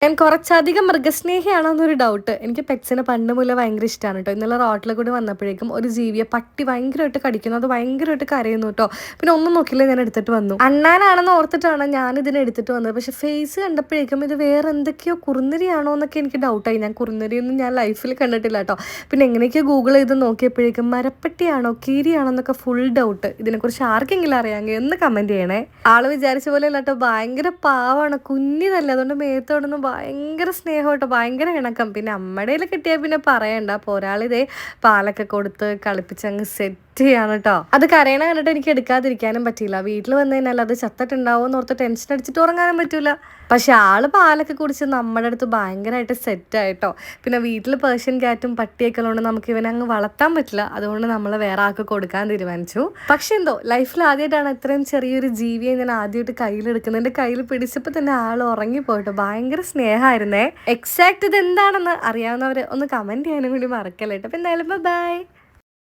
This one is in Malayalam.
ഞാൻ കുറച്ചധികം മൃഗസ്നേഹിയാണോ എന്നൊരു ഡൗട്ട്. എനിക്ക് പെറ്റ്സിനെ പണ്ട് മുതലേ ഭയങ്കര ഇഷ്ടമാണ് കേട്ടോ. ഇന്നലെ റോട്ടിൽ കൂടി വന്നപ്പോഴേക്കും ഒരു ജീവിയെ പട്ടി ഭയങ്കരമായിട്ട് കടിക്കുന്നു. അത് ഭയങ്കരമായിട്ട് കരയുന്നു കേട്ടോ. പിന്നെ ഒന്നും നോക്കില്ല, ഞാൻ എടുത്തിട്ട് വന്നു. അണ്ണാനാണെന്ന് ഓർത്തിട്ടാണ് ഞാൻ ഇതിനെ എടുത്തിട്ട് വന്നത്. പക്ഷെ ഫേസ് കണ്ടപ്പോഴേക്കും ഇത് വേറെ എന്തൊക്കെയോ കുറുനരിയാണോ എന്നൊക്കെ എനിക്ക് ഡൗട്ടായി. ഞാൻ കുറുനരിയൊന്നും ഞാൻ ലൈഫിൽ കണ്ടിട്ടില്ല കേട്ടോ. പിന്നെ എങ്ങനെയൊക്കെ ഗൂഗിൾ ചെയ്ത് നോക്കിയപ്പോഴേക്കും മരപ്പട്ടിയാണോ കീരിയാണോ എന്നൊക്കെ ഫുൾ ഡൗട്ട്. ഇതിനെക്കുറിച്ച് ആർക്കെങ്കിലും അറിയാമെങ്കിൽ ഒന്ന് കമന്റ് ചെയ്യണേ. ആള് വിചാരിച്ച പോലെ അല്ല കേട്ടോ, ഭയങ്കര പാവാണ്, കുഞ്ഞിതല്ലേ, അതുകൊണ്ട് മേത്തോടൊന്നും ഭയങ്കര സ്നേഹം കേട്ടോ, ഭയങ്കര ഇണക്കം. പിന്നെ അമ്മയുടെ കിട്ടിയാൽ പിന്നെ പറയണ്ട. അപ്പോൾ ഒരാളിതേ പാലൊക്കെ കൊടുത്ത് കളിപ്പിച്ചങ്ങ് സെറ്റ് ചെയ്യാണ് കേട്ടോ. അത് കരയണ കണ്ടിട്ട് എനിക്ക് എടുക്കാതിരിക്കാനും പറ്റിയില്ല. വീട്ടിൽ വന്നു കഴിഞ്ഞാൽ അത് ചത്തിട്ടുണ്ടാവും എന്ന് ഓർത്ത് ടെൻഷൻ അടിച്ചിട്ട് ഉറങ്ങാനും പറ്റൂല. പക്ഷെ ആള് പാലൊക്കെ കുടിച്ച് നമ്മുടെ അടുത്ത് ഭയങ്കരമായിട്ട് സെറ്റായിട്ടോ. പിന്നെ വീട്ടിൽ പേർഷ്യൻ ക്യാറ്റും പട്ടിയൊക്കെ ഉള്ളതുകൊണ്ട് നമുക്ക് ഇവനെ അങ്ങ് വളർത്താൻ പറ്റില്ല. അതുകൊണ്ട് നമ്മൾ വേറെ ആൾക്ക് കൊടുക്കാൻ തീരുമാനിച്ചു. പക്ഷെ എന്തോ ലൈഫിൽ ആദ്യമായിട്ടാണ് ഇത്രയും ചെറിയൊരു ജീവിയെ ഞാൻ ആദ്യമായിട്ട് കയ്യിലെടുക്കുന്നത്. എൻ്റെ കയ്യിൽ പിടിച്ചപ്പോൾ തന്നെ ആൾ ഉറങ്ങിപ്പോയിട്ടോ. ഭയങ്കര സ്നേഹമായിരുന്നേ. എക്സാക്ട് ഇത് എന്താണെന്ന് അറിയാവുന്നവർ ഒന്ന് കമന്റ് ചെയ്യാനും കൂടി മറക്കല്ലേട്ടോ. അപ്പം എന്തായാലും ബൈ.